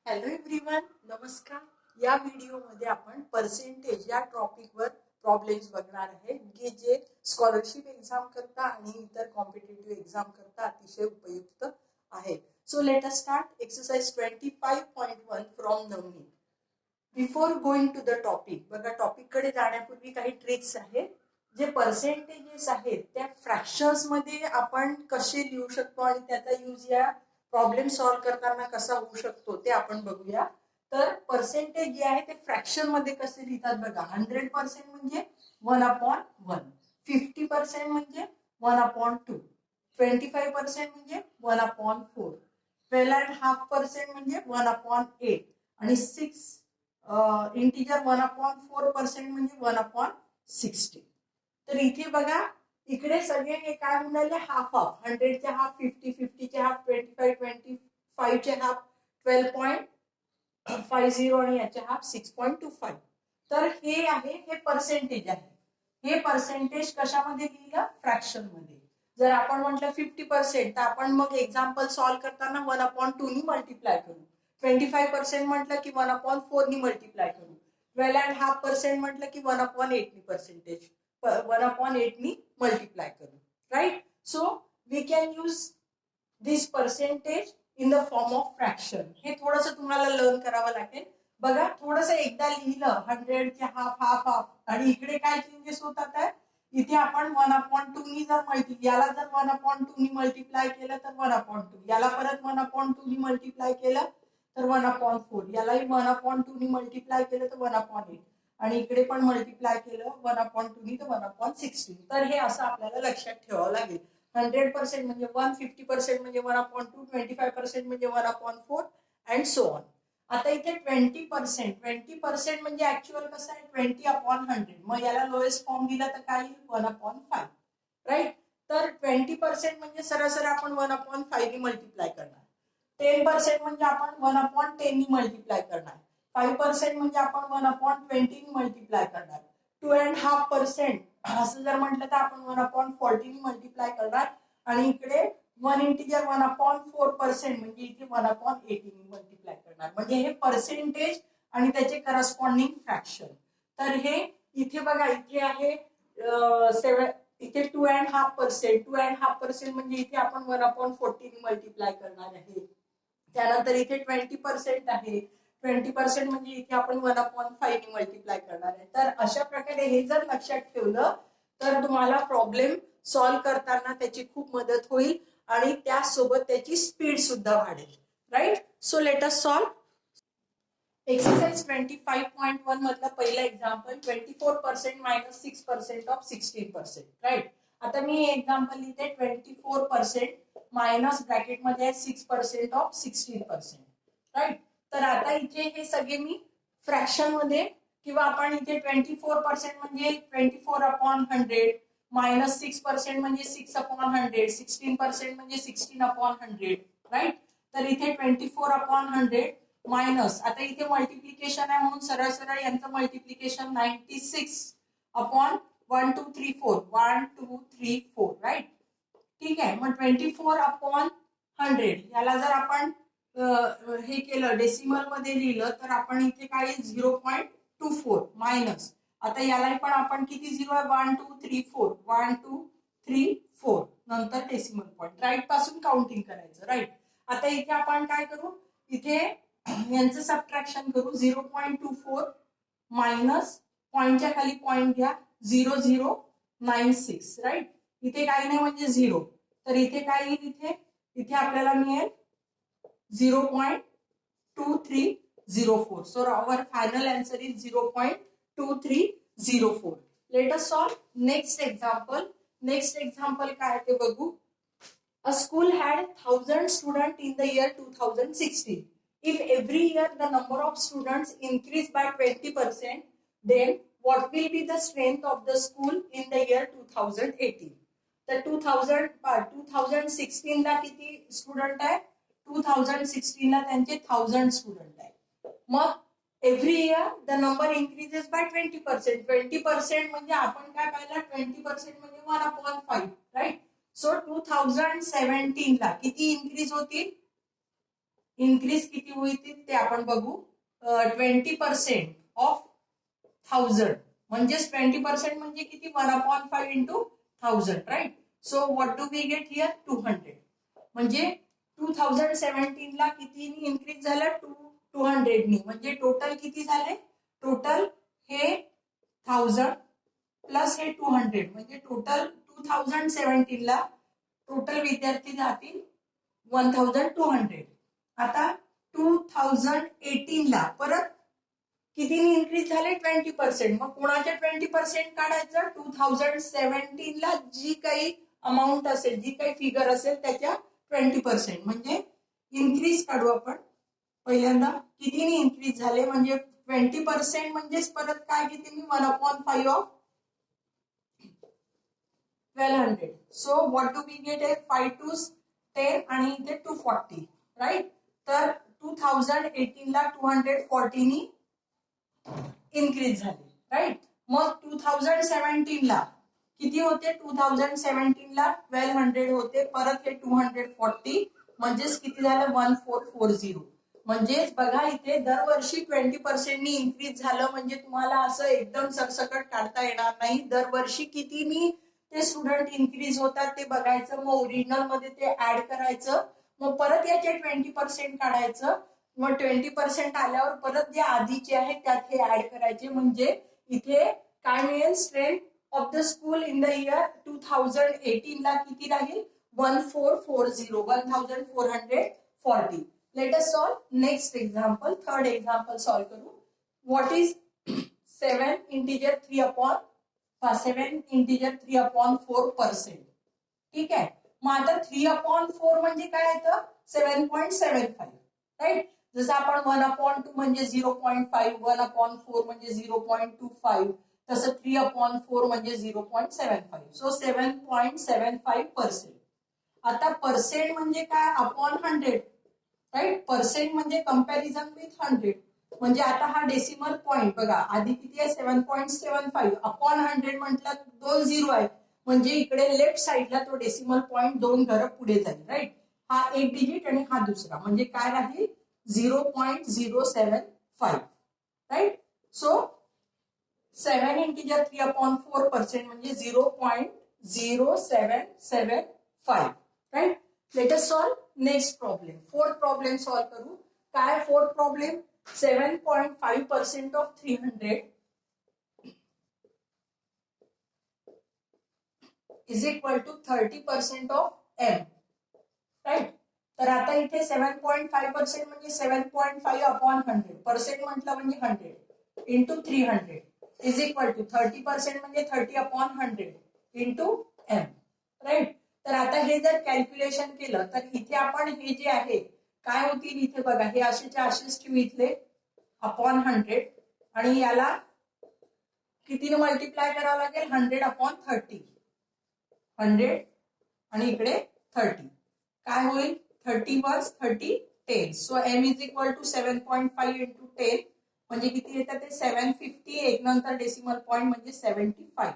Hello everyone, नमस्कार. या व्हिडिओमध्ये आपण पर्सेंटेज या टॉपिकवर प्रॉब्लेम्स बघणार आहे की जे स्कॉलरशिप एक्झाम करता आणि इतर कॉम्पिटेटिव्ह एक्झाम करता अतिशय उपयुक्त आहे. So let us start exercise 25.1 from Navneet. Before going to the topic, बघा टॉपिक कडे जाण्यापूर्वी काही ट्रिक्स आहेत. जे पर्सेंटेजेस आहेत त्या फ्रॅक्शन्स मध्ये आपण कसे लिहू शकतो आणि त्याचा यूज या प्रॉब्लेम सॉल्व्ह करताना कसा होऊ शकतो ते आपण बघूया. तर पर्सेंटेज जे आहे ते फ्रॅक्शन मध्ये कसे लिहितात बघा. 100% म्हणजे 1/1, 50% म्हणजे 1/2, 25% म्हणजे 1/4, 12.5% म्हणजे 1/8 आणि 6 इंटिजर 1/4% म्हणजे 1/60. तर इथे बघा, इकडे सगळे हे काय म्हणाले, हाफ हाफ. 100चे हाफ 50, 50चे हाफ 25, 25चे हाफ 12.50 आणि याचे हाफ 6.25. तर हे आहे, हे पर्सेंटेज आहे. हे पर्सेंटेज कशामध्ये लिहिलं? फ्रॅक्शन मध्ये. जर आपण म्हटलं 50% तर आपण मग एक्झाम्पल सॉल्व्ह करताना 1/2 नी मल्टिप्लाय करू. 25% म्हटलं की 1/4 नी मल्टिप्लाय करू. 12.5% म्हटलं की 1/8 नी पर्सेंटेज 1/8 नी मल्टिप्लाय करू. Right. So we can use this percentage in the form of fraction. हे थोडंसं तुम्हाला लर्न करावं लागेल. बघा, थोडंसं एकदा लिहिलं 100चे हाफ हाफ हाफ आणि इकडे काय चेंजेस होतात आहे. इथे आपण 1/2 नी जर याला जर 1/2 नी मल्टिप्लाय केलं तर 1/2, याला परत 1/2 नी मल्टिप्लाय केलं तर 1/4, यालाही 1/2 नी मल्टिप्लाय केलं तर 1/8 आणि इकडे पण मल्टिप्लाय केलं 1/2 नी तर 1/16. तर हे असं आपल्याला लक्षात ठेवावं लागेल. 100% म्हणजे 1, 50% म्हणजे 1/2, 25% म्हणजे 1/4 अँड सो ऑन. आता इथे 20% म्हणजे ऍक्च्युअल कसं आहे, 20/100. मग याला लोएस्ट फॉर्म दिला तर काय येईल? 1/5. राईट. तर 20% म्हणजे सरळ आपण 1/5 नी मल्टिप्लाय करणार. 10% म्हणजे आपण 1/10 नी मल्टिप्लाय करणार. 5% म्हणजे आपण 1/20 नी मल्टिप्लाय करणार. 2.5% असं जर म्हटलं तर आपण 1/40 नी मल्टिप्लाय करणार आणि इकडे 1 इंटिजर 1/4% म्हणजे इथे 1/80 नी मल्टिप्लाय करणार. म्हणजे हे पर्सेंटेज आणि त्याचे करस्पॉन्डिंग फ्रॅक्शन. तर हे इथे बघा, इथे आहे इथे 2.5%. 2.5% म्हणजे इथे आपण 1/40 नी मल्टिप्लाय करणार आहे. त्यानंतर इथे 20% आहे. 20% म्हणजे इथे आपण 1/5 नी मल्टिप्लाय करणार आहे. तर अशा प्रकारे हे जर लक्षात ठेवलं तर तुम्हाला प्रॉब्लेम सॉल्व्ह करताना त्याची खूप मदत होईल आणि त्यासोबत त्याची स्पीड सुद्धा वाढेल. Right. So let us solve exercise 25.1 मधलं पहिलं एक्झाम्पल. 24% minus 6% of 16%. राईट. आता मी एक्झाम्पल लिहिते. 24% मायनस ब्रॅकेट मध्ये 6% ऑफ 16%. राईट. तर आता इथे हे सगळे मी फ्रॅक्शन मध्ये किंवा आपण इथे 24% म्हणजे 24/100 मायनस 6% म्हणजे 6/100, 16% म्हणजे 16/100. राईट. तर इथे 24/100 मायनस, आता इथे मल्टिप्लिकेशन आहे म्हणून सरळ यांचं मल्टिप्लिकेशन 96/1, 2, 3, 4 1, 2, 3, 4. राईट. ठीक आहे. मग 24/100 याला जर आपण हे केलं, डेसिमल मध्ये लिहिलं तर आपण इथे काय 0.24 मायनस. आता यालाही पण आपण किती झिरो आहे, 1, 2, 3, 4 1, 2, 3, 4 नंतर डेसिमल पॉईंट. राईट पासून काउंटिंग करायचं. राईट. आता इथे आपण काय करू, इथे यांचं सबट्रॅक्शन करू. 0.24 मायनस पॉइंटच्या खाली पॉइंट घ्या 0096. राईट. इथे काही नाही म्हणजे 0. तर इथे काय येईल, इथे आपल्याला मिळेल 0.2304. So our final answer is 0.2304. Let us solve next example. Next example काय ते बघू. A school had 1000 students in the year 2016. If every year the number of students increase by 20%, then what will be the strength of the school in the year 2018? तर 2016 ला किती student आहे? 2016 ला त्यांचे 1000 student आहे. मग every year the number increases by 20%. 20% म्हणजे आपण काय पाहिलं, 20% म्हणजे 1/5. राईट. सो 2017 ला किती इन्क्रीज होतील? इन्क्रीज किती होतील ते ते आपण बघू. 20% ऑफ 1000 म्हणजेच 20% म्हणजे किती 1/5 into 1000 right. So what do we get here 200. म्हणजे 2017 ला किती इन्क्रीज झालं 200 नी. म्हणजे टोटल किती झाले टोटल हे 1000 प्लस हे 200 म्हणजे टोटल 2017 ला टोटल विद्यार्थी जातील 1200. आता 2018 ला परत किती इन्क्रीज झाले 20%. मग कोणाच्या 20% काढायचं 2017 ला जी काही अमाऊंट असेल जी काही फिगर असेल त्याच्या 20% म्हणजे इन्क्रीज काढू आपण. पहिल्यांदा किती इन्क्रीज झाले म्हणजे 20% म्हणजेच परत काय किती मी 1/5 of 1200. So what do we get आहे 5 to 10 आणि इथे 240 राईट. तर 2018 ला 240 नी इन्क्रीज झाली राईट. मग 2017 ला किती होते 2017 ला 1200 होते परत हे 240 म्हणजेच किती झालं 1440. म्हणजेच बघा इथे दरवर्षी 20% नी इन्क्रीज झालं म्हणजे तुम्हाला असं एकदम सरसकट काढता येणार नाही. दरवर्षी कितीनी ते स्टुडंट इन्क्रीज होतात ते बघायचं. मग ओरिजिनल मध्ये ते ऍड करायचं. मग परत याचे 20% काढायचं. मग 20% आल्यावर परत जे आधीचे आहेत त्यात हे ऍड करायचे. म्हणजे इथे काय मिळेल strength of the school in the year 2018 ला किती राहील 1440. Let us solve next example. Third example solve करू. What is 7 integer 3/4%. ठीक आहे. मग आता 3/4 म्हणजे काय येतं 7.75 राईट. जसं आपण 1/2 म्हणजे 0.5 1/4 म्हणजे 0.25 तसं 3/4 म्हणजे 0.75. सो 7.75%. आता पर्सेंट म्हणजे काय अपॉन 100 राईट. पर्सेंट म्हणजे कंपॅरिझन विथ 100. म्हणजे आता हा डेसिमल पॉइंट बघा आधी किती आहे 7.75 अपॉन 100 म्हटलं 2 झिरो आहे म्हणजे इकडे लेफ्ट साइडला तो डेसिमल पॉइंट 2 घरं पुढे जाईल राईट. हा एक डिजिट आणि हा दुसरा म्हणजे काय राहील 0.075 राईट. सो 7 इंटिजर 3/4% म्हणजे 0.0775 right. Let us solve next problem. Fourth problem solve करू. काय fourth problem 7.5% of 300 is equal to 30% of m right. तर आता इथे 7.5% म्हणजे 7.5 अपॉन 100 पर्सेंट म्हटलं म्हणजे 100 इंटू 300 इज इक्वल टू 30% म्हणजे 30 अपॉन 100 इंटू m राईट. तर आता हे जर कॅल्क्युलेशन केलं तर इथे आपण हे जे आहे काय होतील इथे बघा हे असेच्या असेच ठेवू इथले अपॉन 100 आणि याला कितीने मल्टिप्लाय करावं लागेल 100 अपॉन 30 100 आणि इकडे 30 काय होईल 30 versus 30 10. So m is equal to 7.5 into 10 म्हणजे किती येतं ते 750. एक नंतर डेसिमल पॉइंट म्हणजे 75.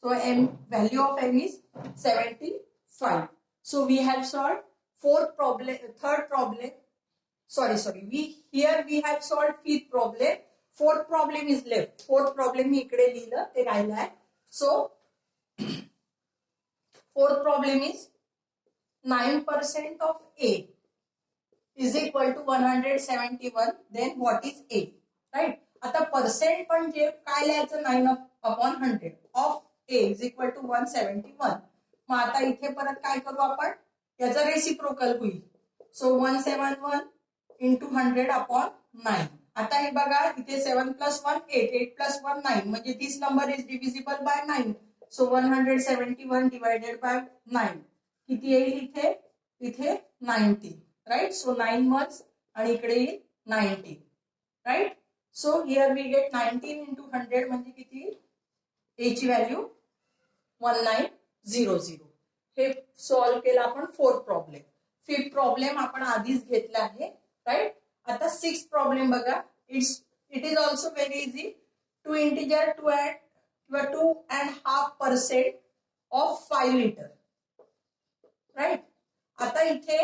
So m value of m is 75. So we have solved fourth problem, third problem. Sorry. We have solved fifth problem. Fourth problem is left. Fourth problem मी इकडे लिहिलं ते राहिलं आहे. So fourth problem is 9% of A is equal to 171. Then what is A? Right? आता percent म्हणजे काय लिहायचं 9/100 of A is equal to 171. मग आता इथे परत काय करू आपण याचा रेसिप्रोकल होईल. So 171 into 100 upon 9. आता हे बघा इथे 7 + 1 8 8 + 1 9 म्हणजे this number is divisible by 9. So 171 divided by 9 किती येईल इथे 90 राईट. सो 9 months आणि इकडे येईल 90 right. So here we get 19 into 100 म्हणजे किती ए ची व्हॅल्यू 1900. हे सॉल्व्ह केलं आपण फोर्थ प्रॉब्लेम. फिफ्थ प्रॉब्लेम आपण आधीच घेतला आहे राईट. आता सिक्स्थ प्रॉब्लेम बघा. It is also very easy. 2 integer 2.5% of 5 litre right. आता इथे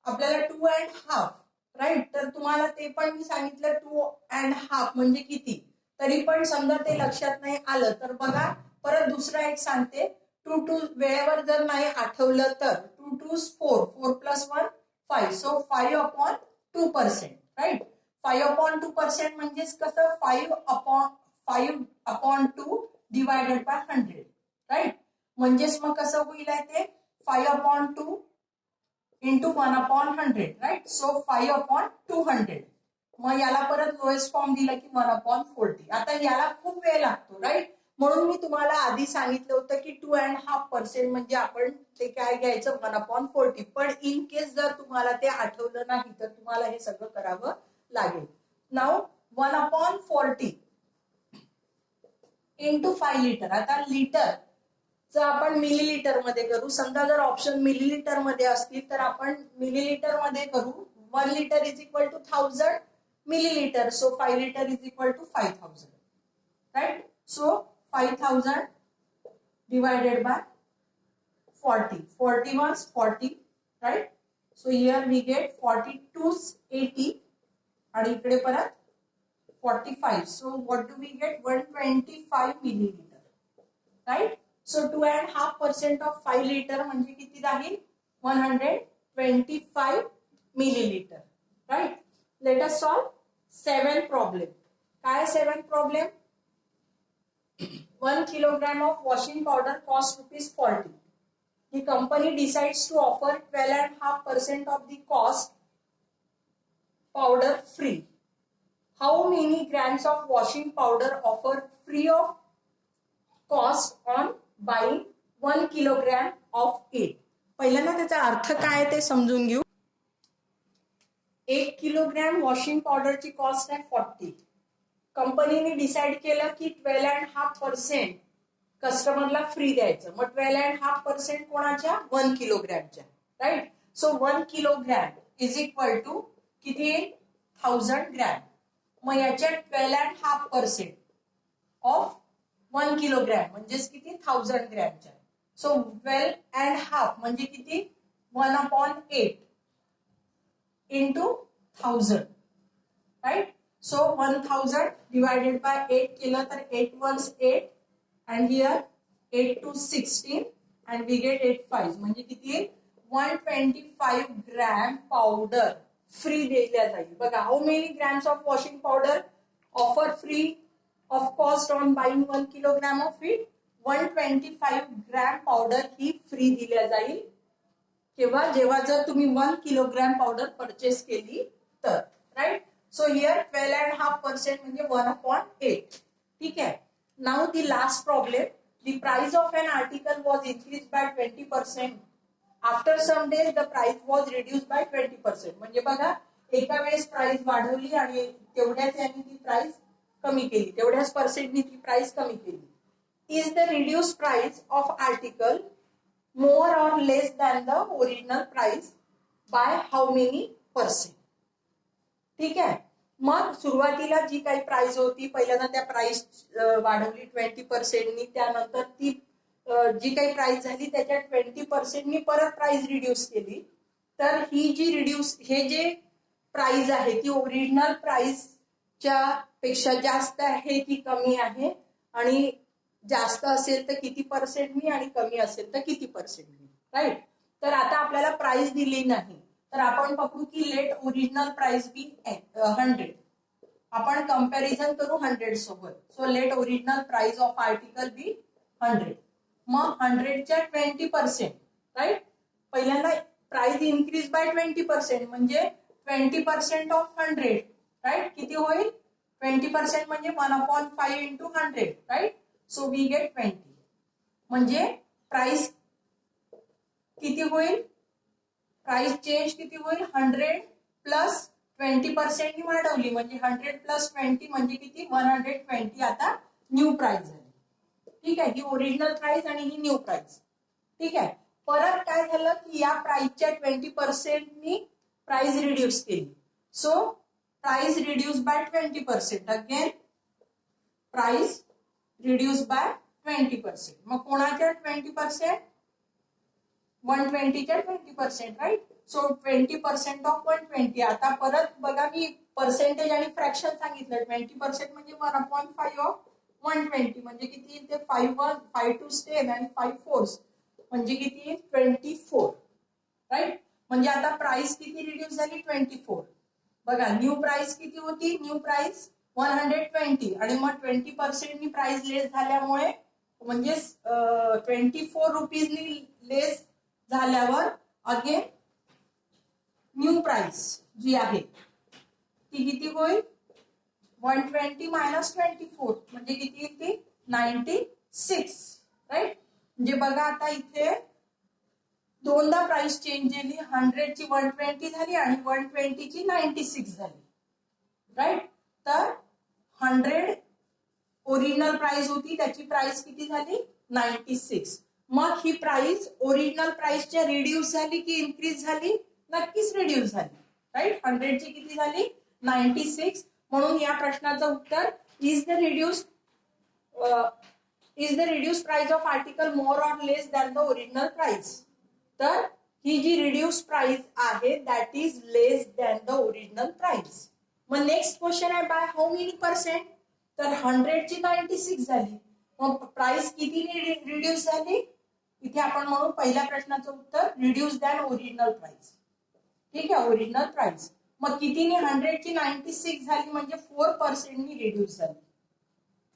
आपल्याला 2.5 राईट. तर तुम्हाला ते पण मी सांगितलं 2.5 म्हणजे किती, तरी पण समजा ते लक्षात नाही आलं तर बघा परत दुसरा एक सांगते. 2 वेळेवर जर नाही आठवलं तर 2 2 4, 4 + 1 5, सो 5/2%, राईट. 5/2% म्हणजेच कसं 5/2 डिवायडेड बाय 100, राईट. म्हणजेच मग कसं होईल आहे ते 5/2 इंटू 1/100, राईट. सो 5/200. मग याला परत लोएस्ट फॉर्म दिला की 1/40. आता याला खूप वेळ लागतो, राईट. म्हणून मी तुम्हाला आधी सांगितलं होतं की 2.5% म्हणजे आपण ते काय घ्यायचं 1/40. पण इन केस जर तुम्हाला ते आठवलं नाही तर तुम्हाला हे सगळं करावं लागेल. नाव 1/40 इंटू 5 लिटर. आता लिटर आपण मिलीलीटर मध्ये करू. समजा जर ऑप्शन मिलीलीटर मध्ये असतील तर आपण मिलीलीटर मध्ये करू. 1 litre is equal to 1000 millilitre. So 5 litre is equal to 5000, right. So 5000 divided by 40. 40 was 40, right? So here we get 42's 80 आणि इकडे परत 45. So what do we get? 125 milliliter, right? So 2.5% of 5 liter म्हणजे किती राहील? 125 milliliter, right? Let us solve 7th problem. काय 7th problem? 1 kilogram of washing powder costs ₹40. The company decides to offer 12.5% of the cost powder free. How many grams of washing powder offer free of cost on buying 1 kilogram of it? पहिल्यांदा त्याचा अर्थ काय ते समजून घेऊ. 1 kilogram washing पावडरची cost आहे 40. कंपनीने डिसाइड केलं की 12.5% कस्टमरला फ्री द्यायचं. मग 12.5% कोणाच्या? 1 किलोग्रॅमच्या, right. So 1 kilogram is equal to किती? 1000 ग्रॅम. मग याच्या 12.5% ऑफ 1 किलोग्रॅम म्हणजेच किती? 1000 ग्रॅमच्या. सो 12.5 म्हणजे किती? 1/8 into 1000, right. So 1000 divided by 8 केलं तर 8 ones 8 and here 8 to 16 and we get 8 5 म्हणजे किती? 125 ग्रॅम पावडर फ्री दिल्या जाईल. बघा, how many grams of washing powder offer free of cost on buying 1 kilogram of it? 125 gram powder he free दिल्या जाईल. केव्हा? जेव्हा जर तुम्ही 1 किलोग्रॅम पावडर परचेस केली तर, राईट. So here 12.5% म्हणजे 1/8. ठीक आहे. Now the last problem. The price of an article was increased by 20%. After some days the price was reduced by 20%. म्हणजे बघा, एका वेळेस प्राइस वाढवली आणि तेवढ्याच यांनी ती प्राइस कमी केली, तेवढ्याच पर्सेंटनी ती प्राइस कमी केली. Is the reduced price of article more or less than the original price by how many %? ठीक आहे. मग सुरुवातीला जी काही प्राइस होती पहिल्यांदा त्या प्राइस वाढवली 20%नी. त्यानंतर ती जी काही प्राइस झाली त्याच्या 20%नी परत प्राइस रिड्यूस केली. तर ही जी हे जे प्राइस आहे ती ओरिजिनल प्राइसच्या पेक्षा जास्त आहे की कमी आहे, आणि जास्त असेल तर किती पर्सेंटनी आणि कमी असेल तर किती पर्सेंटनी, राईट. तर आता आपल्याला प्राइस दिली नाही तर आपण पकडू की लेट ओरिजिनल प्राइस बी 100. आपण कंपॅरिझन करू 100 सोबत. So let original price of article B 100. मग 100च्या 20%, राईट. पहिल्यांदा प्राइस इन्क्रीज बाय 20% म्हणजे 20% ऑफ 100, राईट. किती होईल? 20% म्हणजे 1/5 into 100, right. So we get 20. म्हणजे प्राइस किती होईल? प्राइस चेंज किती होईल? 100 प्लस 20%नी वाढवली म्हणजे 100 प्लस 20 म्हणजे किती? 120 आता न्यू प्राइस झाली. ठीक आहे. ही ओरिजिनल प्राइस आणि ही न्यू प्राइस. ठीक आहे. परत काय झालं की या प्राइसच्या 20%नी प्राइस रिड्यूस केली. So price reduce by 20%. Again price reduce by 20%. मग कोणाच्या 20%? 120च्या 20%, राईट. So 20% of 120. आता परत बघा मी पर्सेंटेज आणि फ्रॅक्शन सांगितलं. 20% म्हणजे 1/5 ऑफ 120 म्हणजे किती येईल ते 5 2 10 आणि 5 4 म्हणजे किती येईल 24. राईट. म्हणजे आता प्राइस किती रिड्यूस झाली 24. बघा न्यू प्राइस किती होती, न्यू प्राइस 120 आणि मग 20% नी प्राइस लेस झाल्यामुळे म्हणजे 24 रुपीजनी लेस झाल्यावर अगेन न्यू प्राइस जी आहे ती किती होईल 120 मायनस 24 म्हणजे किती येईल ती 96. राईट. म्हणजे बघा आता इथे दोनदा प्राइस चेंज झाली. 100 ची 120 झाली आणि 120 ची 96 झाली. राईट. तर 100 ओरिजिनल प्राइस होती त्याची प्राइस किती झाली 96. मग ही प्राइस ओरिजिनल प्राइसच्या रिड्यूस झाली की इन्क्रीज झाली, नक्कीच रिड्यूस झाली. राईट. 100 ची किती झाली 96. म्हणून या प्रश्नाचं उत्तर is the reduce price of article more or less than the original price. तर ही जी रिड्यूस प्राइस आहे that is less than the original price. मग नेक्स्ट क्वेश्चन आहे बाय हाऊ मेनी पर्सेंट. तर 100 ची 96 झाली. मग प्राइस किती रिड्यूस झाली, इथे आपण म्हणू पहिल्या प्रश्नाचं उत्तर रिड्यूस दॅन ओरिजिनल प्राइस. ठीक आहे, ओरिजिनल प्राइस. मग कितीने 100 ची 96 झाली म्हणजे 4% नी रिड्यूस झाली,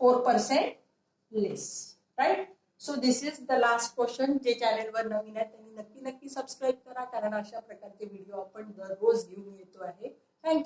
4% less. Right. So this is the last question. जे चॅनलवर नवीन आहे त्यांनी नक्की सबस्क्राईब करा, कारण अशा प्रकारचे व्हिडिओ आपण दररोज घेऊन येतो आहे. थँक्यू.